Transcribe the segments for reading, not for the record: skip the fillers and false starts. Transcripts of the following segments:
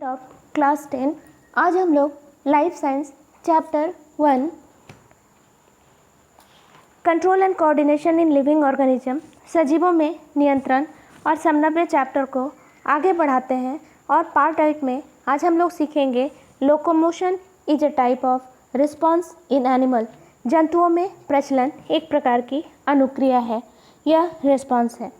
Of class 10। आज हम लोग life science chapter 1 control and coordination in living organism सजीवों में नियंत्रण और समन्वय चैप्टर को आगे बढ़ाते हैं। और पार्ट 8 में आज हम लोग सीखेंगे locomotion is a type of response in animal. जंतुओं में प्रचलन एक प्रकार की अनुक्रिया है या रिस्पॉन्स है।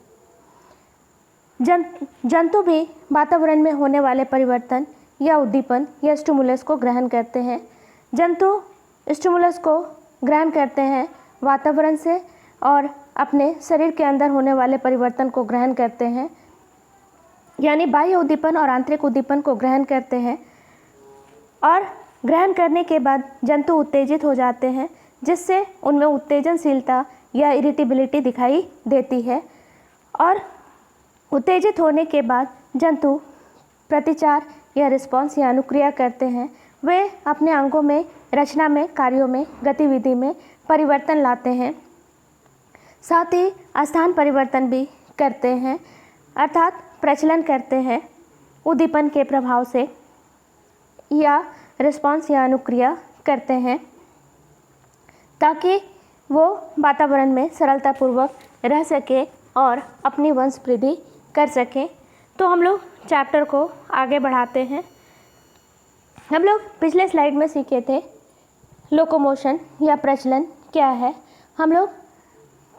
जंतु भी वातावरण में होने वाले परिवर्तन या उद्दीपन या स्टिमुलस को ग्रहण करते हैं। जंतु स्टिमुलस को ग्रहण करते हैं वातावरण से और अपने शरीर के अंदर होने वाले परिवर्तन को ग्रहण करते हैं, यानी बाह्य उद्दीपन और आंतरिक उद्दीपन को ग्रहण करते हैं। और ग्रहण करने के बाद जंतु उत्तेजित हो जाते हैं, जिससे उनमें उत्तेजनशीलता या इरिटेबिलिटी दिखाई देती है। और उत्तेजित होने के बाद जंतु प्रतिचार या रिस्पॉन्स या अनुक्रिया करते हैं। वे अपने अंगों में, रचना में, कार्यों में, गतिविधि में परिवर्तन लाते हैं, साथ ही स्थान परिवर्तन भी करते हैं, अर्थात प्रचलन करते हैं उद्दीपन के प्रभाव से, या रिस्पॉन्स या अनुक्रिया करते हैं ताकि वो वातावरण में सरलतापूर्वक रह सके और अपनी वंश वृद्धि कर सकें। तो हम लोग चैप्टर को आगे बढ़ाते हैं। हम लोग पिछले स्लाइड में सीखे थे लोकोमोशन या प्रचलन क्या है। हम लोग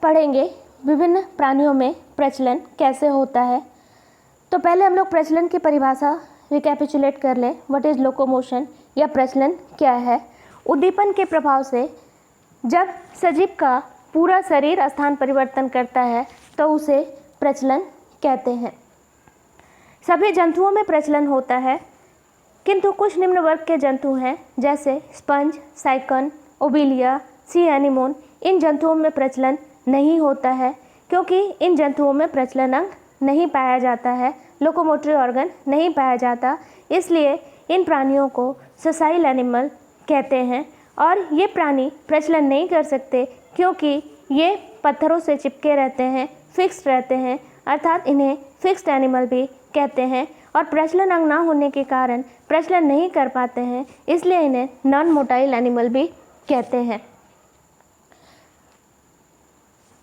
पढ़ेंगे विभिन्न प्राणियों में प्रचलन कैसे होता है। तो पहले हम लोग प्रचलन की परिभाषा रिकैपिचुलेट कर लें। व्हाट इज़ लोकोमोशन या प्रचलन क्या है। उद्दीपन के प्रभाव से जब सजीव का पूरा शरीर स्थान परिवर्तन करता है तो उसे प्रचलन कहते हैं। सभी जंतुओं में प्रचलन होता है, किंतु कुछ निम्न वर्ग के जंतु हैं जैसे स्पंज, साइकन, ओबिलिया, सी एनीमोन। इन जंतुओं में प्रचलन नहीं होता है क्योंकि इन जंतुओं में प्रचलन अंग नहीं पाया जाता है, लोकोमोटरी ऑर्गन नहीं पाया जाता। इसलिए इन प्राणियों को ससाइल एनिमल कहते हैं। और ये प्राणी प्रचलन नहीं कर सकते क्योंकि ये पत्थरों से चिपके रहते हैं, फिक्स्ड रहते हैं, अर्थात इन्हें फिक्स्ड एनिमल भी कहते हैं। और प्रचलन अंग ना होने के कारण प्रचलन नहीं कर पाते हैं, इसलिए इन्हें नॉन मोटाइल एनिमल भी कहते हैं।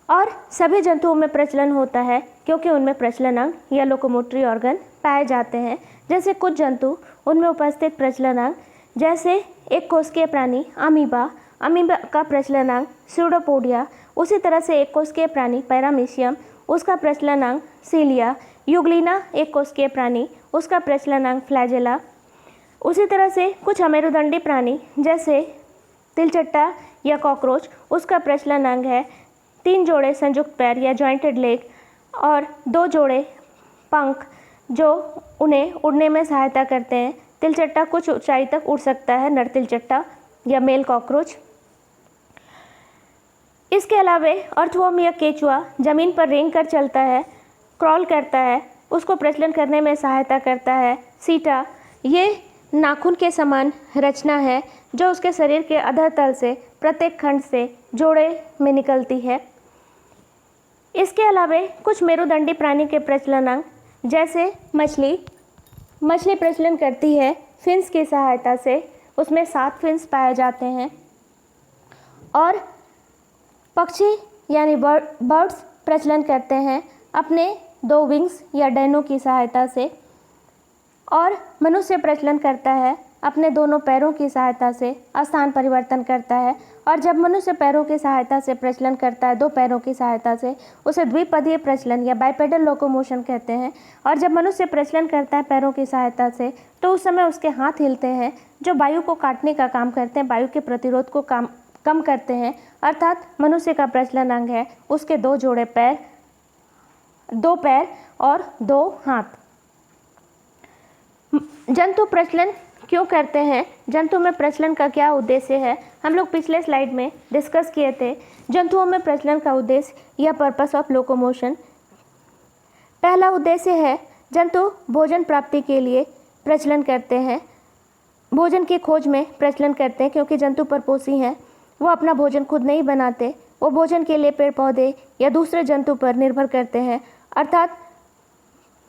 और सभी जंतुओं में प्रचलन होता है क्योंकि उनमें प्रचलन अंग या लोकोमोटरी ऑर्गन पाए जाते हैं। जैसे कुछ जंतु, उनमें उपस्थित प्रचलन अंग, जैसे एक कोशिकीय प्राणी अमीबा का प्रचलन अंग स्यूडोपोडिया। उसी तरह से एक कोशिकीय प्राणी पैरामीशियम, उसका प्रचलन अंग सीलिया। यूग्लिना एक कोशिकीय प्राणी, उसका प्रचलन अंग फ्लैजेला। उसी तरह से कुछ अमेरुदंडी प्राणी जैसे तिलचट्टा या कॉकरोच, उसका प्रचलन अंग है 3 जोड़े संयुक्त पैर या जॉइंटेड लेग और 2 जोड़े पंख जो उन्हें उड़ने में सहायता करते हैं। तिलचट्टा कुछ ऊंचाई तक उड़ सकता है, नर तिलचट्टा या मेल कॉकरोच। इसके अलावा अर्थवर्म या केचुआ जमीन पर रेंग कर चलता है, क्रॉल करता है, उसको प्रचलन करने में सहायता करता है। सीटा, ये नाखून के समान रचना है जो उसके शरीर के अधर तल से प्रत्येक खंड से जोड़े में निकलती है। इसके अलावा कुछ मेरुदंडी प्राणी के प्रचलन अंग, जैसे मछली प्रचलन करती है फिन्स की सहायता से, उसमें 7 फिन्स पाए जाते हैं। और पक्षी यानी बर्ड्स प्रचलन करते हैं अपने 2 विंग्स या डैनों की सहायता से। और मनुष्य प्रचलन करता है अपने दोनों पैरों की सहायता से, स्थान परिवर्तन करता है। और जब मनुष्य पैरों की सहायता से प्रचलन करता है, 2 पैरों की सहायता से, उसे द्विपदीय प्रचलन या बाइपेडल लोकोमोशन कहते हैं। और जब मनुष्य प्रचलन करता है पैरों की सहायता से, तो उस समय उसके हाथ हिलते हैं जो वायु को काटने का काम करते हैं, वायु के प्रतिरोध को कम करते हैं। अर्थात मनुष्य का प्रचलन अंग है उसके 2 जोड़े पैर, 2 पैर और 2 हाथ। जंतु प्रचलन क्यों करते हैं, जंतु में प्रचलन का क्या उद्देश्य है, हम लोग पिछले स्लाइड में डिस्कस किए थे। जंतुओं में प्रचलन का उद्देश्य या पर्पस ऑफ लोकोमोशन। पहला उद्देश्य है जंतु भोजन प्राप्ति के लिए प्रचलन करते हैं, भोजन की खोज में प्रचलन करते हैं। क्योंकि जंतु परपोषी हैं, वो अपना भोजन खुद नहीं बनाते, वो भोजन के लिए पेड़ पौधे या दूसरे जंतु पर निर्भर करते हैं। अर्थात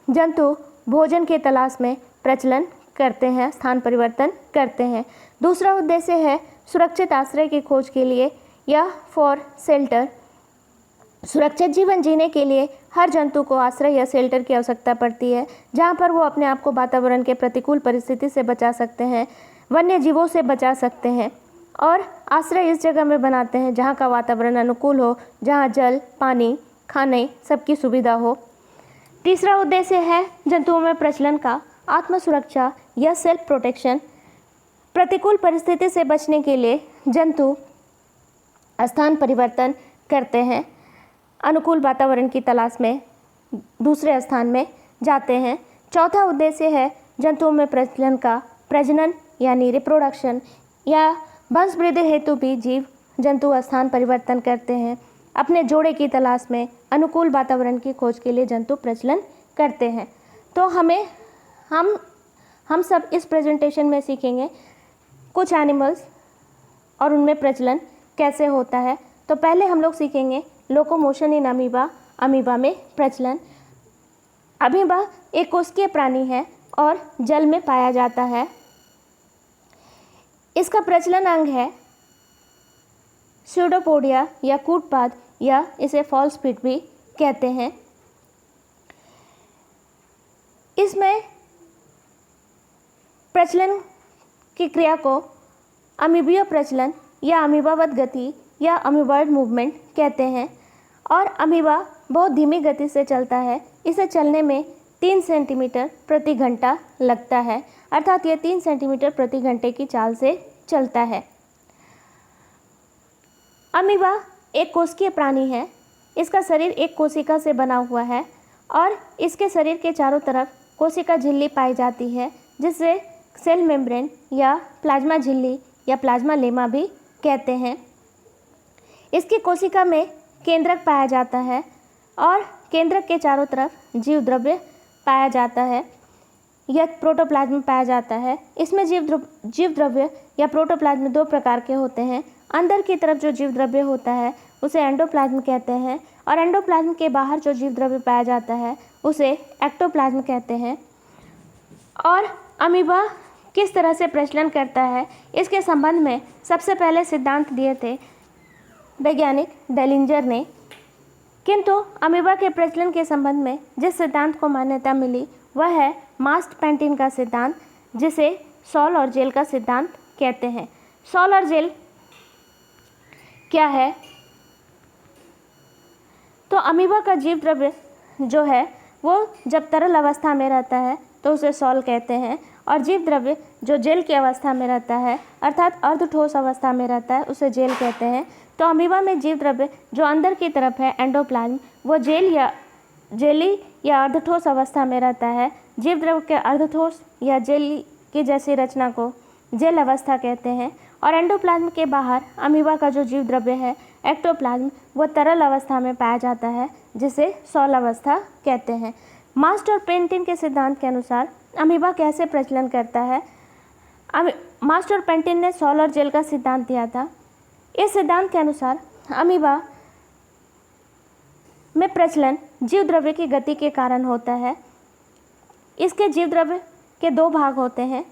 जंतु भोजन की तलाश में प्रचलन करते हैं, स्थान परिवर्तन करते हैं। दूसरा उद्देश्य है सुरक्षित आश्रय की खोज के लिए या फॉर शेल्टर। सुरक्षित जीवन जीने के लिए हर जंतु को आश्रय या शेल्टर की आवश्यकता पड़ती है, जहाँ पर वो अपने आप को वातावरण के प्रतिकूल परिस्थिति से बचा सकते हैं, वन्य जीवों से बचा सकते हैं और आश्रय इस जगह में बनाते हैं जहाँ का वातावरण अनुकूल हो, जहाँ जल, पानी, खाने सबकी सुविधा हो। तीसरा उद्देश्य है जंतुओं में प्रजनन का आत्म सुरक्षा या सेल्फ प्रोटेक्शन। प्रतिकूल परिस्थिति से बचने के लिए जंतु स्थान परिवर्तन करते हैं, अनुकूल वातावरण की तलाश में दूसरे स्थान में जाते हैं। चौथा उद्देश्य है जंतुओं में प्रजनन यानी रिप्रोडक्शन या वंश वृद्धि हेतु भी जीव जंतु स्थान परिवर्तन करते हैं। अपने जोड़े की तलाश में अनुकूल वातावरण की खोज के लिए जंतु प्रजनन करते हैं। तो हम सब इस प्रेजेंटेशन में सीखेंगे कुछ एनिमल्स और उनमें प्रजनन कैसे होता है। तो पहले हम लोग सीखेंगे लोकोमोशन इन अमीबा, अमीबा में प्रजनन। अमीबा एक कोशिकीय प्राणी है और जल में पाया जाता है। इसका प्रजनन अंग है स्यूडोपोडिया या कूटपाद या इसे फॉल स्पिट भी कहते हैं। इसमें प्रजनन की क्रिया को अमीबीय प्रजनन या अमीबावत गति या अमीबॉइड मूवमेंट कहते हैं और अमीबा बहुत धीमी गति से चलता है। इसे चलने में 3 सेंटीमीटर प्रति घंटा लगता है, अर्थात यह 3 सेंटीमीटर प्रति घंटे की चाल से चलता है। अमीबा एक कोशिकीय प्राणी है। इसका शरीर एक कोशिका से बना हुआ है और इसके शरीर के चारों तरफ कोशिका झिल्ली पाई जाती है, जिसे सेल मेम्ब्रेन या प्लाज्मा झिल्ली या प्लाज्मा लेमा भी कहते हैं। इसकी कोशिका में केंद्रक पाया जाता है और केंद्रक के चारों तरफ जीव द्रव्य पाया जाता है या प्रोटोप्लाज्म पाया जाता है। इसमें जीव द्रव्य या प्रोटोप्लाज्म 2 प्रकार के होते हैं। अंदर की तरफ जो जीव द्रव्य होता है उसे एंडोप्लाज्म कहते हैं और एंडोप्लाज्म के बाहर जो जीव द्रव्य पाया जाता है उसे एक्टोप्लाज्म कहते हैं। और अमीबा किस तरह से प्रजनन करता है, इसके संबंध में सबसे पहले सिद्धांत दिए थे वैज्ञानिक डेलिंजर ने। किंतु अमीबा के प्रजनन के संबंध में जिस सिद्धांत को मान्यता मिली वह है मास्ट पेंटिन का सिद्धांत, जिसे सॉल और जेल का सिद्धांत कहते हैं। सॉल और जेल क्या है? तो अमीबा का जीव द्रव्य जो है वो जब तरल अवस्था में रहता है तो उसे सॉल कहते हैं और जीव द्रव्य जो जेल की अवस्था में रहता है अर्थात अर्धठोस अवस्था में रहता है उसे जेल कहते हैं। तो अमीबा में जीव द्रव्य जो अंदर की तरफ है एंडोप्लाज्म, वो जेली या अर्धठोस अवस्था में रहता है। जीव द्रव्य के अर्धठोस या जेली की जैसी रचना को जेल अवस्था कहते हैं और एंडोप्लाज्म के बाहर अमीबा का जो जीव द्रव्य है एक्टोप्लाज्म, वो तरल अवस्था में पाया जाता है, जिसे सॉल अवस्था कहते हैं। मास्ट और पेंटिन के सिद्धांत के अनुसार अमीबा कैसे प्रजनन करता है? मास्ट और पेंटिन ने सॉल और जेल का सिद्धांत दिया था। इस सिद्धांत के अनुसार अमीबा में प्रजनन जीव द्रव्य की गति के कारण होता है। इसके जीव द्रव्य के 2 भाग होते हैं।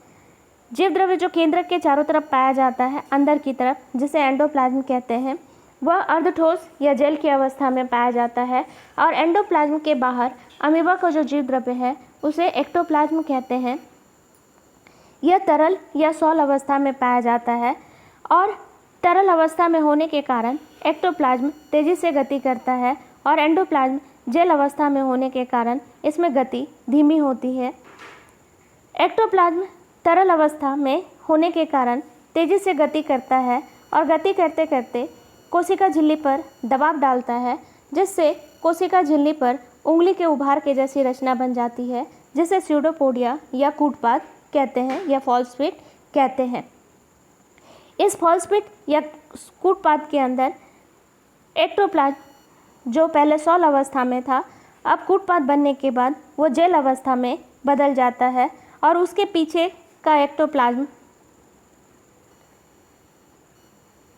जीव द्रव्य जो केंद्रक के चारों तरफ पाया जाता है अंदर की तरफ, जिसे एंडोप्लाज्म कहते हैं, वह अर्धठोस या जेल की अवस्था में पाया जाता है और एंडोप्लाज्म के बाहर अमीबा का जो जीव द्रव्य है उसे एक्टोप्लाज्म कहते हैं। यह तरल या सॉल अवस्था में पाया जाता है और तरल अवस्था में होने के कारण एक्टोप्लाज्म तेजी से गति करता है और एंडोप्लाज्म जेल अवस्था में होने के कारण इसमें गति धीमी होती है। एक्टोप्लाज्म तरल अवस्था में होने के कारण तेजी से गति करता है और गति करते करते कोशिका झिल्ली पर दबाव डालता है, जिससे कोशिका झिल्ली पर उंगली के उभार के जैसी रचना बन जाती है, जिसे स्यूडोपोडिया या कूटपाद कहते हैं या फॉल स्पिट कहते हैं। इस फॉल स्पिट या कूटपाद के अंदर एक्टोप्लाज्म जो पहले सॉल अवस्था में था, अब कूटपाद बनने के बाद वो जेल अवस्था में बदल जाता है और उसके पीछे का एक्टोप्लाज्म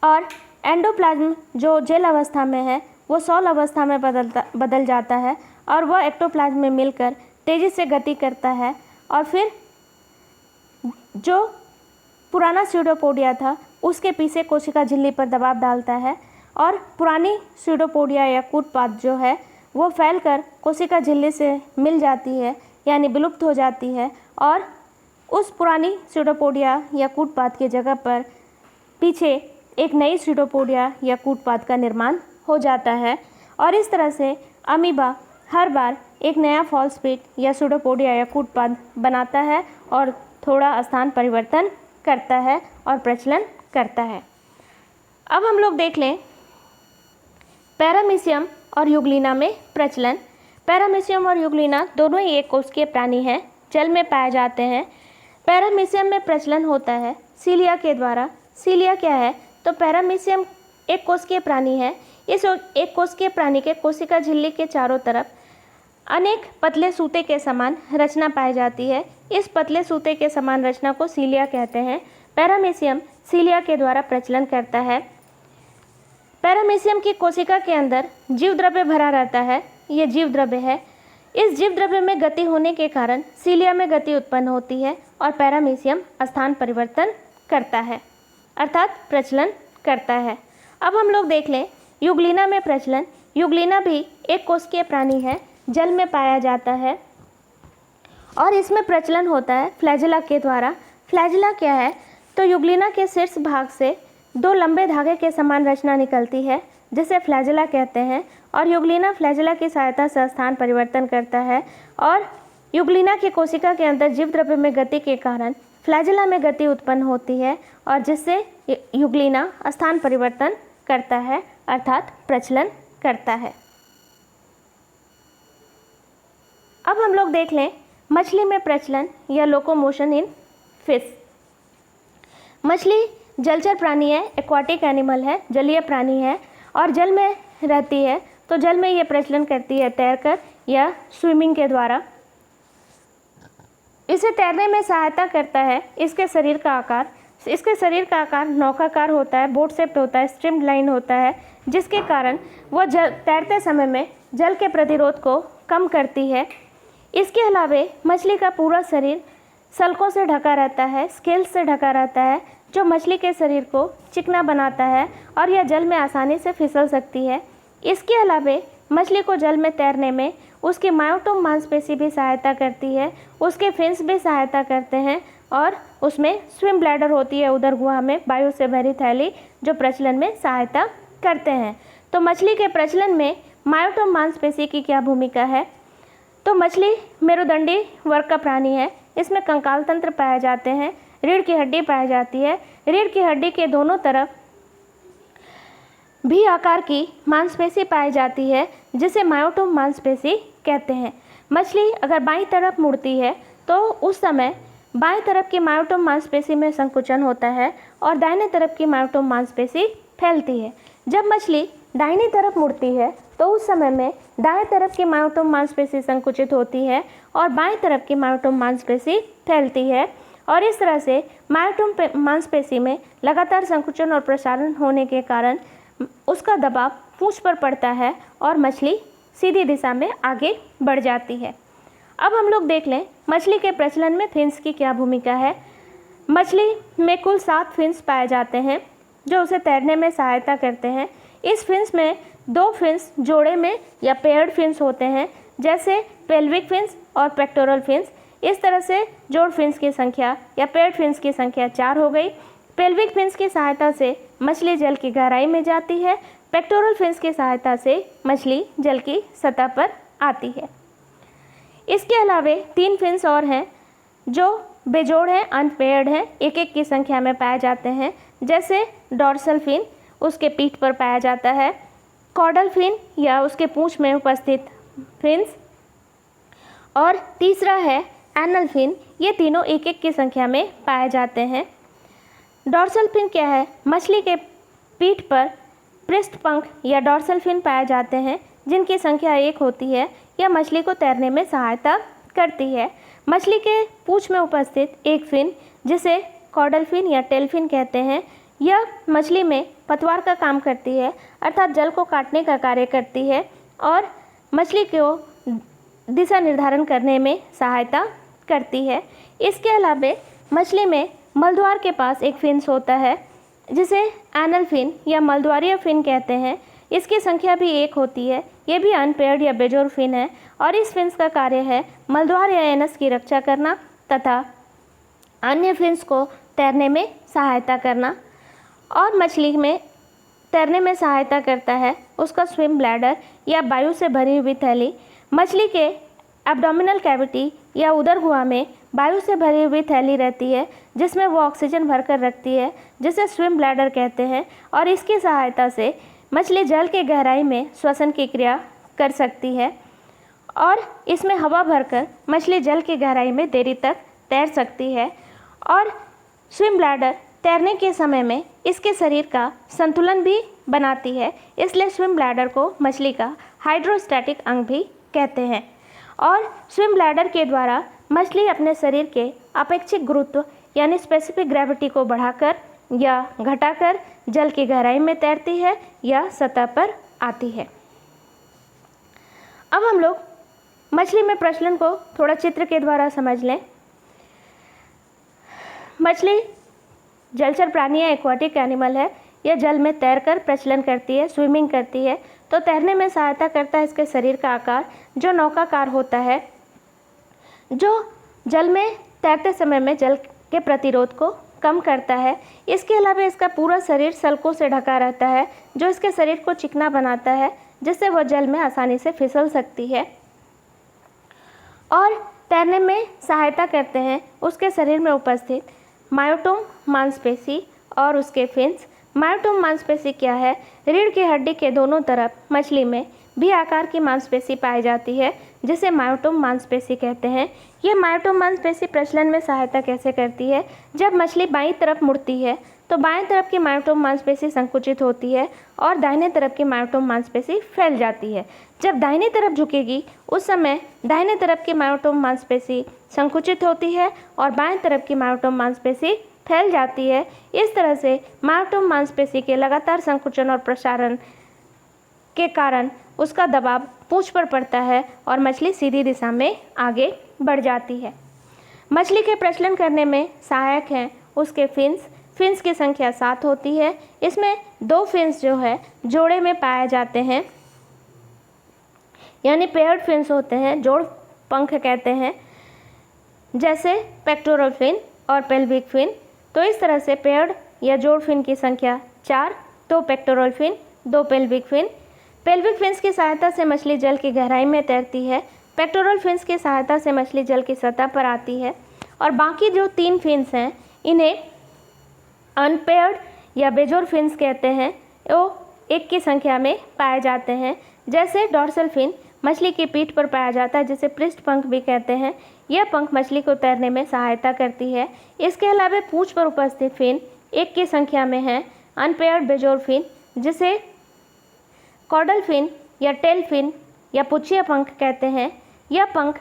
और एंडोप्लाज्म जो जेल अवस्था में है वो सॉल अवस्था में बदल जाता है और वह एक्टोप्लाज्म में मिलकर तेज़ी से गति करता है और फिर जो पुराना स्यूडोपोडिया था उसके पीछे कोशिका झिल्ली पर दबाव डालता है और पुरानी स्यूडोपोडिया या कूटपाद जो है वो फैलकर कोशिका झिल्ली से मिल जाती है, यानी विलुप्त हो जाती है, और उस पुरानी स्यूडोपोडिया या कूटपाद की जगह पर पीछे एक नई स्यूडोपोडिया या कूटपाद का निर्माण हो जाता है। और इस तरह से अमीबा हर बार एक नया फॉल्स पीट या स्यूडोपोडिया या कूटपाद बनाता है और थोड़ा स्थान परिवर्तन करता है और प्रचलन करता है। अब हम लोग देख लें पैरामीशियम और यूग्लिना में प्रचलन। पैरामीशियम और यूग्लिना दोनों ही एक कोशिकीय प्राणी हैं, जल में पाए जाते हैं। पैरामीशियम में प्रचलन होता है सीलिया के द्वारा। सीलिया क्या है? तो पैरामीशियम एक कोशिकीय प्राणी है। इस एक कोशिकीय प्राणी के कोशिका झिल्ली के चारों तरफ अनेक पतले सूते के समान रचना पाई जाती है। इस पतले सूते के समान रचना को सीलिया कहते हैं। पैरामीशियम सीलिया के द्वारा प्रचलन करता है। पैरामीशियम की कोशिका के अंदर जीव द्रव्य भरा रहता है। ये जीव द्रव्य है। इस जीव द्रव्य में गति होने के कारण सीलिया में गति उत्पन्न होती है और पैरामीशियम स्थान परिवर्तन करता है, अर्थात प्रचलन करता है। अब हम लोग देख लें यूग्लिना में प्रचलन। यूग्लिना भी एक कोशिकीय प्राणी है, जल में पाया जाता है और इसमें प्रचलन होता है फ्लैजेला के द्वारा। फ्लैजेला क्या है? तो यूग्लिना के शीर्ष भाग से दो लंबे धागे के समान रचना निकलती है जिसे फ्लैजेला कहते हैं और यूग्लिना फ्लैजेला की सहायता से स्थान परिवर्तन करता है और यूग्लिना की कोशिका के अंदर जीव द्रव्य में गति के कारण फ्लैजेला में गति उत्पन्न होती है और जिससे यूग्लिना स्थान परिवर्तन करता है, अर्थात प्रचलन करता है। अब हम लोग देख लें मछली में प्रचलन या लोकोमोशन इन फिश। मछली जलचर प्राणी है, एक्वाटिक एनिमल है, जलीय प्राणी है और जल में रहती है, तो जल में ये प्रचलन करती है तैरकर या स्विमिंग के द्वारा। इसे तैरने में सहायता करता है इसके शरीर का आकार। इसके शरीर का आकार नौकाकार होता है, बोट शेप्ड होता है, स्ट्रीम्ड लाइन होता है, जिसके कारण वह तैरते समय में जल के प्रतिरोध को कम करती है। इसके अलावा मछली का पूरा शरीर सल्कों से ढका रहता है, स्केल्स से ढका रहता है, जो मछली के शरीर को चिकना बनाता है और यह जल में आसानी से फिसल सकती है। इसके अलावा मछली को जल में तैरने में उसकी मायोटोम मांसपेशी भी सहायता करती है, उसके फिन्स भी सहायता करते हैं और उसमें स्विम ब्लैडर होती है उदर गुहा में, वायु से भरी थैली, जो प्रचलन में सहायता करते हैं। तो मछली के प्रचलन में मायोटोम मांसपेशी की क्या भूमिका है? तो मछली मेरुदंडी वर्ग का प्राणी है। इसमें कंकाल तंत्र पाए जाते हैं, रीढ़ की हड्डी पाई जाती है। रीढ़ की हड्डी के दोनों तरफ भी आकार की मांसपेशी पाई जाती है जिसे मायोटोम मांसपेशी कहते हैं। मछली अगर बाईं तरफ मुड़ती है तो उस समय बाईं तरफ की मायोटोम मांसपेशी में संकुचन होता है और दाहिने तरफ की मायोटोम मांसपेशी फैलती है। जब मछली दाहिनी तरफ मुड़ती है तो उस समय में दाएं तरफ की मायोटोम मांसपेशी संकुचित होती है और बाएं तरफ की मायोटोम मांसपेशी फैलती है और इस तरह से मायोटोम मांसपेशी में लगातार संकुचन और प्रसारण होने के कारण उसका दबाव पूंछ पर पड़ता है और मछली सीधी दिशा में आगे बढ़ जाती है। अब हम लोग देख लें मछली के प्रचलन में फिन्स की क्या भूमिका है। मछली में कुल 7 फिन्स पाए जाते हैं जो उसे तैरने में सहायता करते हैं। इस फिन्स में 2 फिन्स जोड़े में या पेयर्ड फिन्स होते हैं, जैसे पेल्विक फिन्स और पेक्टोरल फिन्स। इस तरह से जोड़ फिन्स की संख्या या पेयर्ड फिन्स की संख्या 4 हो गई। पेल्विक फिन्स की सहायता से मछली जल की गहराई में जाती है। पेक्टोरल फिन्स की सहायता से मछली जल की सतह पर आती है। इसके अलावा 3 फिन्स और हैं जो बेजोड़ हैं, अनपेयर्ड हैं, एक एक की संख्या में पाए जाते हैं, जैसे डॉर्सल फिन उसके पीठ पर पाया जाता है, कॉर्डल फिन या उसके पूंछ में उपस्थित फिन्स, और तीसरा है एनल फिन। ये तीनों एक एक की संख्या में पाए जाते हैं। डॉर्सल फिन क्या है? मछली के पीठ पर पृष्ठ पंख या डॉर्सल फिन पाए जाते हैं जिनकी संख्या 1 होती है। यह मछली को तैरने में सहायता करती है। मछली के पूंछ में उपस्थित एक फिन जिसे कॉर्डल फिन या टेल फिन कहते हैं, यह मछली में पतवार का काम करती है, अर्थात जल को काटने का कार्य करती है और मछली को दिशा निर्धारण करने में सहायता करती है। इसके अलावा मछली में मलद्वार के पास एक फिन्स होता है जिसे एनल फिन या मलद्वारीय फिन कहते हैं। इसकी संख्या भी 1 होती है। ये भी अनपेयर्ड या बेजोड़ फिन है और इस फिन्स का कार्य है मलद्वार या एनस की रक्षा करना तथा अन्य फिन्स को तैरने में सहायता करना। और मछली में तैरने में सहायता करता है उसका स्विम ब्लैडर या वायु से भरी हुई थैली। मछली के एब्डोमिनल कैविटी या उदर गुहा में वायु से भरी हुई थैली रहती है जिसमें वो ऑक्सीजन भरकर रखती है, जिसे स्विम ब्लैडर कहते हैं। और इसकी सहायता से मछली जल के गहराई में श्वसन की क्रिया कर सकती है और इसमें हवा भरकर मछली जल की गहराई में देरी तक तैर सकती है। और स्विम ब्लैडर तैरने के समय में इसके शरीर का संतुलन भी बनाती है, इसलिए स्विम ब्लैडर को मछली का हाइड्रोस्टैटिक अंग भी कहते हैं। और स्विम ब्लैडर के द्वारा मछली अपने शरीर के अपेक्षित गुरुत्व यानी स्पेसिफिक ग्रेविटी को बढ़ाकर या घटाकर जल की गहराई में तैरती है या सतह पर आती है। अब हम लोग मछली में प्रचलन को थोड़ा चित्र के द्वारा समझ लें। मछली जलचर प्राणी या एक्वाटिक एनिमल है। यह जल में तैरकर प्रचलन करती है, स्विमिंग करती है। तो तैरने में सहायता करता है इसके शरीर का आकार जो नौकाकार होता है, जो जल में तैरते समय में जल के प्रतिरोध को कम करता है। इसके अलावा इसका पूरा शरीर सल्कों से ढका रहता है जो इसके शरीर को चिकना बनाता है, जिससे वह जल में आसानी से फिसल सकती है। और तैरने में सहायता करते हैं उसके शरीर में उपस्थित मायोटोम मांसपेशी और उसके फिन्स। मायोटोम मांसपेशी क्या है? रीढ़ की हड्डी के दोनों तरफ मछली में भी आकार की मांसपेशी पाई जाती है जिसे मायोटोम मांसपेशी कहते हैं। यह मायोटोम मांसपेशी प्रचलन में सहायता कैसे करती है? जब मछली बाईं तरफ मुड़ती है तो बाएं तरफ की मायोटोम मांसपेशी संकुचित होती है और दाहिने तरफ की मायोटोम मांसपेशी फैल जाती है। जब दाहिनी तरफ झुकेगी उस समय दाहिने तरफ की मायोटोम मांसपेशी संकुचित होती है और बाएं तरफ की मायोटोम मांसपेशी फैल जाती है। इस तरह से मायोटोम मांसपेशी के लगातार संकुचन और प्रसारण के कारण उसका दबाव पूंछ पर पड़ता है और मछली सीधी दिशा में आगे बढ़ जाती है। मछली के प्रचलन करने में सहायक हैं उसके फिन्स। फिन्स की संख्या 7 होती है। इसमें 2 फिन्स जो है जोड़े में पाए जाते हैं, यानी पेयर्ड फिन्स होते हैं, जोड़ पंख कहते हैं, जैसे पेक्टोरल फिन और पेल्विक फिन। तो इस तरह से पेयर्ड या जोड़ फिन की संख्या 4, 2 pectoral fin, 2 pelvic fin. Pelvic fins की सहायता से मछली जल की गहराई में तैरती है। पेक्टोरल फिन्स की सहायता से मछली जल की सतह पर आती है। और बाकी जो 3 फिन्स हैं इन्हें अनपेयर्ड या बेजोड़ फिन्स कहते हैं। वो 1 की संख्या में पाए जाते हैं। जैसे डॉर्सल फिन मछली की पीठ पर पाया जाता है, जिसे पृष्ठ पंख भी कहते हैं। यह पंख मछली को तैरने में सहायता करती है। इसके अलावा पूंछ पर उपस्थित फिन 1 की संख्या में है अनपेयर्ड बेजोड़ फिन, जिसे कॉर्डल फिन या टेल फिन या पुच्छिया पंख कहते हैं। यह पंख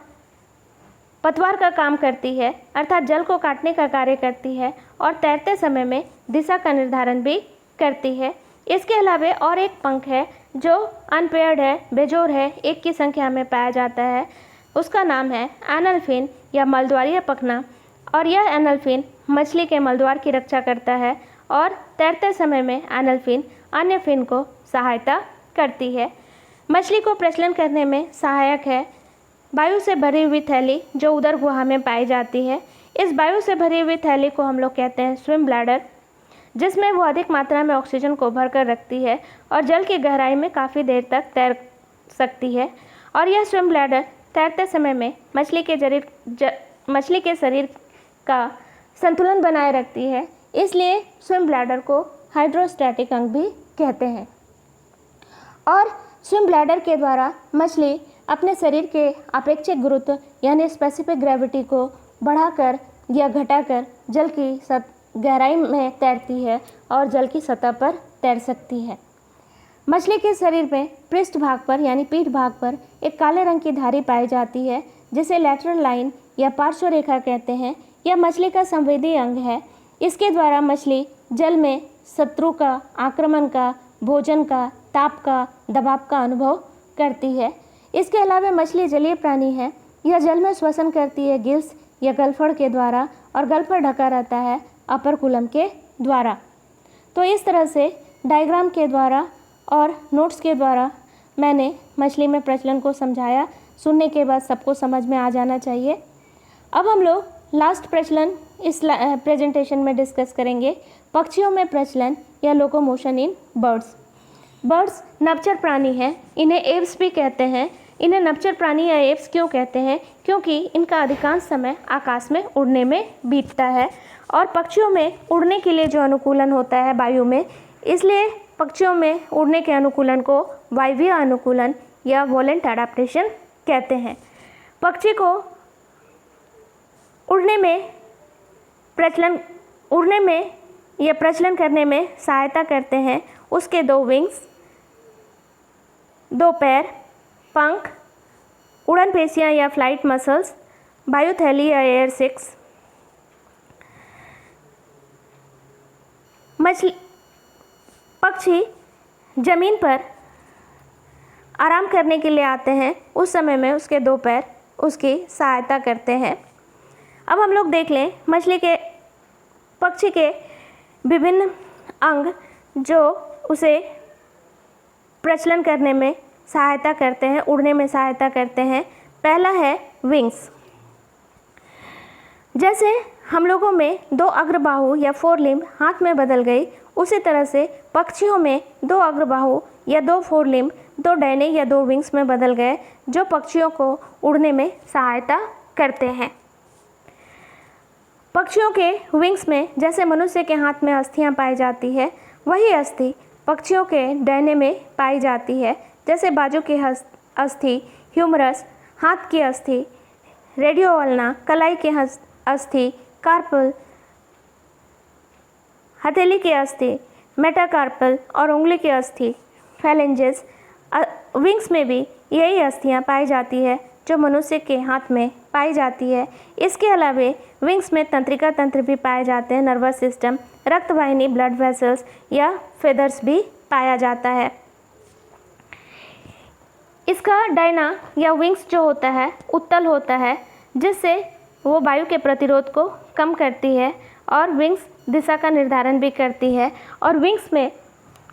पतवार का काम करती है, अर्थात जल को काटने का कार्य करती है और तैरते समय में दिशा का निर्धारण भी करती है। इसके अलावा और एक पंख है जो अनपेयर्ड है, बेजोड़ है, 1 की संख्या में पाया जाता है। उसका नाम है एनल फिन या मलद्वारीय पखना। और यह एनल फिन मछली के मलद्वार की रक्षा करता है और तैरते समय में एनल फिन अन्य फिन को सहायता करती है। मछली को प्रचलन करने में सहायक है वायु से भरी हुई थैली जो उदर गुहा में पाई जाती है। इस वायु से भरी हुई थैली को हम लोग कहते हैं स्विम ब्लैडर, जिसमें वो अधिक मात्रा में ऑक्सीजन को भर कर रखती है और जल की गहराई में काफ़ी देर तक तैर सकती है। और यह स्विम ब्लैडर तैरते समय में मछली के शरीर का संतुलन बनाए रखती है, इसलिए स्विम ब्लैडर को हाइड्रोस्टैटिक अंग भी कहते हैं। और स्विम ब्लैडर के द्वारा मछली अपने शरीर के अपेक्षित गुरुत्व यानी स्पेसिफिक ग्रेविटी को बढ़ाकर या घटाकर जल की गहराई में तैरती है और जल की सतह पर तैर सकती है। मछली के शरीर में पृष्ठ भाग पर यानी पीठ भाग पर एक काले रंग की धारी पाई जाती है, जिसे लैटरल लाइन या पार्श्व रेखा कहते हैं। यह मछली का संवेदी अंग है। इसके द्वारा मछली जल में शत्रु का, आक्रमण का, भोजन का, ताप का, दबाव का अनुभव करती है। इसके अलावा मछली जलीय प्राणी है। यह जल में श्वसन करती है गिल्स या गलफड़ के द्वारा और गल पर ढका रहता है अपर कुलम के द्वारा। तो इस तरह से डायग्राम के द्वारा और नोट्स के द्वारा मैंने मछली में प्रचलन को समझाया। सुनने के बाद सबको समझ में आ जाना चाहिए। अब हम लोग लास्ट प्रचलन इस प्रेजेंटेशन में डिस्कस करेंगे, पक्षियों में प्रचलन या लोकोमोशन इन बर्ड्स। बर्ड्स नभचर प्राणी हैं, इन्हें एव्स भी कहते हैं। इन्हें नभचर प्राणी या एव्स क्यों कहते हैं? क्योंकि इनका अधिकांश समय आकाश में उड़ने में बीतता है और पक्षियों में उड़ने के लिए जो अनुकूलन होता है वायु में, इसलिए पक्षियों में उड़ने के अनुकूलन को वायवीय अनुकूलन या वोलेंट एडाप्टेशन कहते हैं। पक्षी को उड़ने में या प्रचलन करने में सहायता करते हैं उसके 2 विंग्स, 2 पैर, पंख, उड़न पेशियाँ या फ्लाइट मसल्स, वायुथैली या एयर सिक्स। पक्षी जमीन पर आराम करने के लिए आते हैं, उस समय में उसके 2 पैर उसकी सहायता करते हैं। अब हम लोग देख लें पक्षी के विभिन्न अंग जो उसे प्रचलन करने में सहायता करते हैं, उड़ने में सहायता करते हैं। पहला है विंग्स। जैसे हम लोगों में 2 अग्रबाहु या 4 लिम्ब हाथ में बदल गई, उसी तरह से पक्षियों में 2 अग्रबाहु या 2 4 लिम्ब 2 डैने या 2 विंग्स में बदल गए, जो पक्षियों को उड़ने में सहायता करते हैं। पक्षियों के विंग्स में जैसे मनुष्य के हाथ में अस्थियां पाई जाती है, वही अस्थि पक्षियों के डैने में पाई जाती है। जैसे बाजू की अस्थि, ह्यूमरस, हाथ की अस्थि, रेडियोवल्ना, कलाई की अस्थि, कार्पल, हथेली की अस्थि, मेटाकार्पल और उंगली की अस्थि, फैलेंजेस। विंग्स में भी यही अस्थियां पाई जाती है जो मनुष्य के हाथ में पाई जाती है। इसके अलावा विंग्स में तंत्रिका तंत्र भी पाए जाते हैं, नर्वस सिस्टम, रक्तवाहिनी, ब्लड वेसल्स या फेदर्स भी पाया जाता है। इसका डायना या विंग्स जो होता है उत्तल होता है, जिससे वो वायु के प्रतिरोध को कम करती है और विंग्स दिशा का निर्धारण भी करती है। और विंग्स में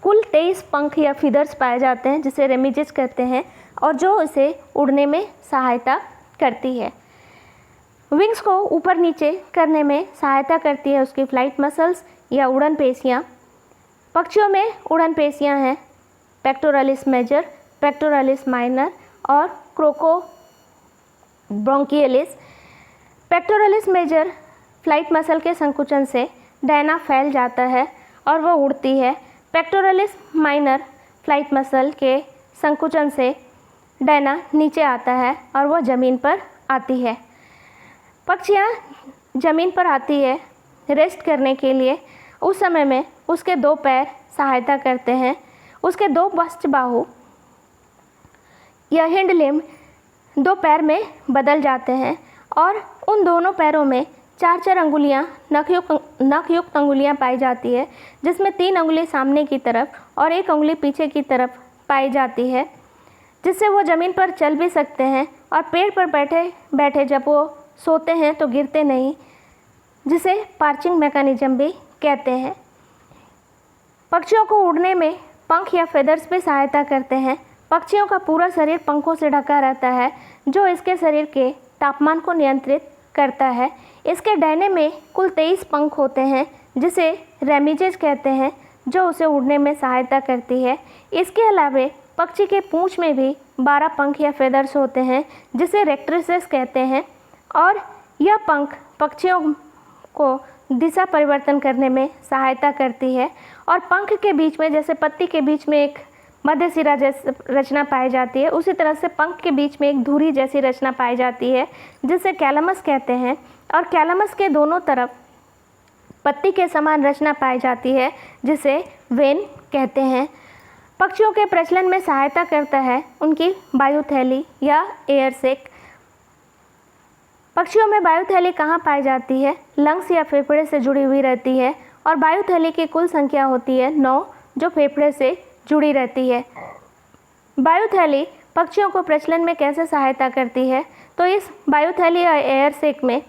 कुल 23 पंख या फीदर्स पाए जाते हैं, जिसे रेमिजेस कहते हैं, और जो उसे उड़ने में सहायता करती है। विंग्स को ऊपर नीचे करने में सहायता करती है उसकी फ्लाइट मसल्स या उड़न पेशियाँ। पक्षियों में उड़न पेशियाँ हैं पेक्टोरलिस मेजर, पेक्टोरलिस माइनर और क्रोकोब्रोंकियलिस। पेक्टोरलिस मेजर फ्लाइट मसल के संकुचन से डायना फैल जाता है और वह उड़ती है। पेक्टोरलिस माइनर फ्लाइट मसल के संकुचन से डायना नीचे आता है और वह ज़मीन पर आती है। पक्षियाँ ज़मीन पर आती है रेस्ट करने के लिए, उस समय में उसके 2 पैर सहायता करते हैं। उसके 2 पश्च बाहु या हिंड लिम्ब 2 पैर में बदल जाते हैं और उन दोनों पैरों में 4-4 अंगुलियाँ नखयुक्त अंगुलियाँ पाई जाती है, जिसमें 3 अंगुली सामने की तरफ और 1 अंगुली पीछे की तरफ पाई जाती है, जिससे वो ज़मीन पर चल भी सकते हैं और पेड़ पर बैठे बैठे जब वो सोते हैं तो गिरते नहीं, जिसे पार्चिंग मैकेनिज्म भी कहते हैं। पक्षियों को उड़ने में पंख या फेदर्स भी सहायता करते हैं। पक्षियों का पूरा शरीर पंखों से ढका रहता है, जो इसके शरीर के तापमान को नियंत्रित करता है। इसके डैने में कुल 23 पंख होते हैं, जिसे रेमिजेस कहते हैं, जो उसे उड़ने में सहायता करती है। इसके अलावा पक्षी के पूंछ में भी 12 पंख या फेदर्स होते हैं, जिसे रेक्ट्रिसेस कहते हैं, और यह पंख पक्षियों को दिशा परिवर्तन करने में सहायता करती है। और पंख के बीच में, जैसे पत्ती के बीच में एक मध्य सिरा जैसी रचना पाई जाती है, उसी तरह से पंख के बीच में एक धुरी जैसी रचना पाई जाती है, जिसे कैलमस कहते हैं। और कैलमस के दोनों तरफ पत्ती के समान रचना पाई जाती है, जिसे वेन कहते हैं। पक्षियों के प्रचलन में सहायता करता है उनकी वायुथैली या एयर सैक। पक्षियों में वायुथैली कहाँ पाई जाती है? लंग्स या फेफड़े से जुड़ी हुई रहती है, और वायुथैली की कुल संख्या होती है 9, जो फेफड़े से जुड़ी रहती है। वायुथैली पक्षियों को प्रचलन में कैसे सहायता करती है? तो इस वायुथैली या एयर सैक में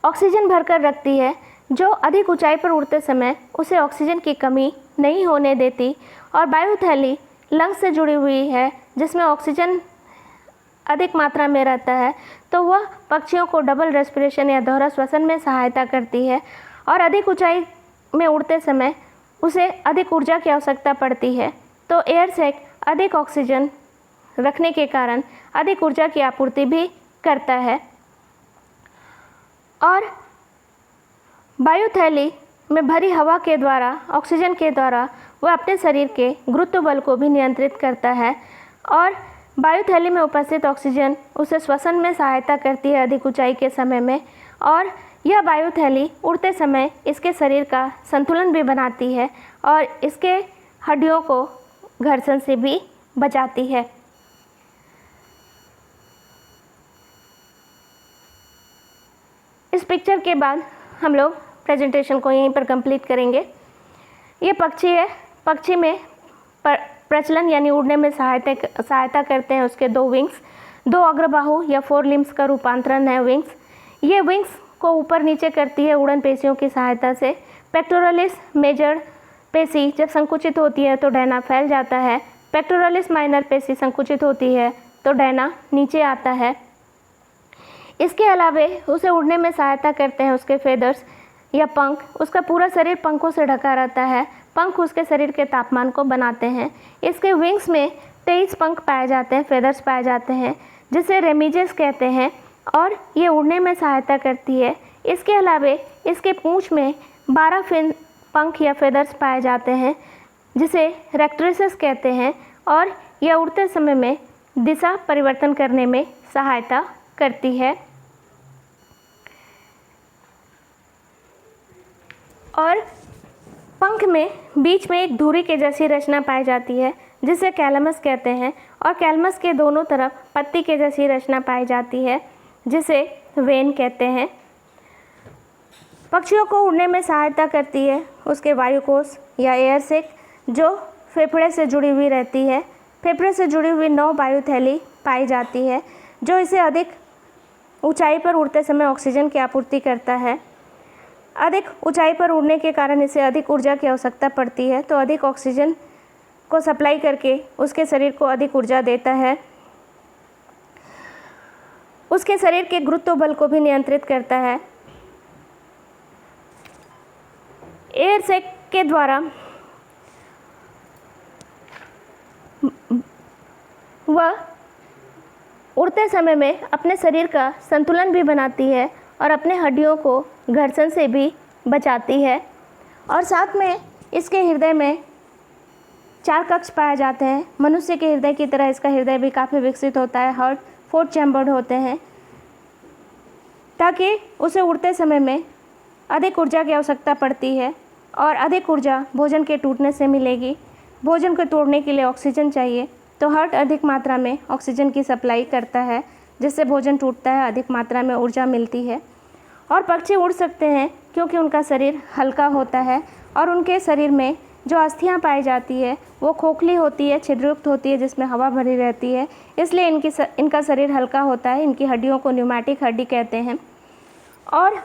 ऑक्सीजन भरकर रखती है, जो अधिक ऊंचाई पर उड़ते समय उसे ऑक्सीजन की कमी नहीं होने देती। और वायुथैली लंग्स से जुड़ी हुई है, जिसमें ऑक्सीजन अधिक मात्रा में रहता है, तो वह पक्षियों को डबल रेस्पिरेशन या दोहरा श्वसन में सहायता करती है। और अधिक ऊंचाई में उड़ते समय उसे अधिक ऊर्जा की आवश्यकता पड़ती है, तो एयर सैक अधिक ऑक्सीजन रखने के कारण अधिक ऊर्जा की आपूर्ति भी करता है। और वायुथैली में भरी हवा के द्वारा, ऑक्सीजन के द्वारा वह अपने शरीर के गुरुत्व बल को भी नियंत्रित करता है। और वायुथैली में उपस्थित ऑक्सीजन उसे श्वसन में सहायता करती है अधिक ऊंचाई के समय में। और यह वायुथैली उड़ते समय इसके शरीर का संतुलन भी बनाती है और इसके हड्डियों को घर्षण से भी बचाती है। इस पिक्चर के बाद हम लोग प्रेजेंटेशन को यहीं पर कंप्लीट करेंगे। ये पक्षी है, पक्षी में प्रचलन यानी उड़ने में सहायता करते हैं उसके 2 विंग्स, 2 अग्रबाहु या 4 लिम्स का रूपांतरण है विंग्स। ये विंग्स को ऊपर नीचे करती है उड़न पेशियों की सहायता से। पेक्टोरलिस मेजर पेशी जब संकुचित होती है तो डैना फैल जाता है। पेक्टोरलिस माइनर पेशी संकुचित होती है तो डैना नीचे आता है। इसके अलावे उसे उड़ने में सहायता करते हैं उसके फेदर्स या पंख। उसका पूरा शरीर पंखों से ढका रहता है। पंख उसके शरीर के तापमान को बनाते हैं। इसके विंग्स में 23 पंख पाए जाते हैं, फेदर्स पाए जाते हैं, जिसे रेमिजेस कहते हैं, और ये उड़ने में सहायता करती है। इसके अलावे इसके पूंछ में 12 पंख या फेदर्स पाए जाते हैं, जिसे रेक्ट्रिसेस कहते हैं, और यह उड़ते समय में दिशा परिवर्तन करने में सहायता करती है। और पंख में बीच में एक धुरी के जैसी रचना पाई जाती है, जिसे कैलमस कहते हैं, और कैलमस के दोनों तरफ पत्ती के जैसी रचना पाई जाती है, जिसे वेन कहते हैं। पक्षियों को उड़ने में सहायता करती है उसके वायुकोश या एयर सैक, जो फेफड़े से जुड़ी हुई रहती है। फेफड़े से जुड़ी हुई 9 वायुथैली पाई जाती है, जो इसे अधिक ऊंचाई पर उड़ते समय ऑक्सीजन की आपूर्ति करता है। अधिक ऊंचाई पर उड़ने के कारण इसे अधिक ऊर्जा की आवश्यकता पड़ती है, तो अधिक ऑक्सीजन को सप्लाई करके उसके शरीर को अधिक ऊर्जा देता है। उसके शरीर के गुरुत्व बल को भी नियंत्रित करता है। एयर सैक के द्वारा वह उड़ते समय में अपने शरीर का संतुलन भी बनाती है और अपने हड्डियों को घर्षण से भी बचाती है। और साथ में इसके हृदय में 4 कक्ष पाए जाते हैं। मनुष्य के हृदय की तरह इसका हृदय भी काफ़ी विकसित होता है। हार्ट 4 चैम्बर्ड होते हैं, ताकि उसे उड़ते समय में अधिक ऊर्जा की आवश्यकता पड़ती है, और अधिक ऊर्जा भोजन के टूटने से मिलेगी। भोजन को तोड़ने के लिए ऑक्सीजन चाहिए, तो हार्ट अधिक मात्रा में ऑक्सीजन की सप्लाई करता है, जिससे भोजन टूटता है, अधिक मात्रा में ऊर्जा मिलती है। और पक्षी उड़ सकते हैं क्योंकि उनका शरीर हल्का होता है, और उनके शरीर में जो अस्थियां पाई जाती है वो खोखली होती है, छिद्रयुक्त होती है, जिसमें हवा भरी रहती है, इसलिए इनका शरीर हल्का होता है। इनकी हड्डियों को न्यूमैटिक हड्डी कहते हैं। और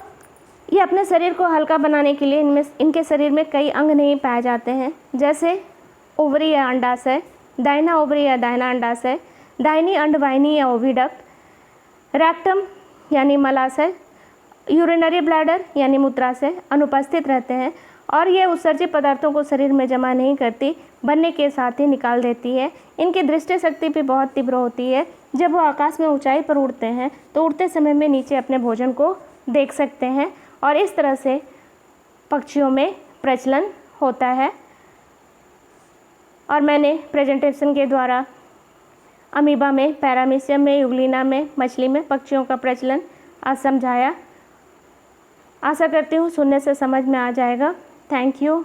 ये अपने शरीर को हल्का बनाने के लिए इनके शरीर में कई अंग नहीं पाए जाते हैं, जैसे ओवरी या अंडाशय, दाहिना ओवरी या दाहिना अंडाशय, दाहिनी अंडवाहिनी या ओविडक्ट, रेक्टम यानी मलाशय, यूरिनरी ब्लैडर यानी मूत्राशय अनुपस्थित रहते हैं, और ये उत्सर्जित पदार्थों को शरीर में जमा नहीं करती, बनने के साथ ही निकाल देती है। इनकी दृष्टि शक्ति भी बहुत तीव्र होती है। जब वो आकाश में ऊंचाई पर उड़ते हैं तो उड़ते समय में नीचे अपने भोजन को देख सकते हैं, और इस तरह से पक्षियों में प्रचलन होता है। और मैंने प्रेजेंटेशन के द्वारा अमीबा में, पैरामीशियम में, यूग्लिना में, मछली में पक्षियों का प्रचलन आज समझाया। आशा करती हूँ सुनने से समझ में आ जाएगा। Thank you.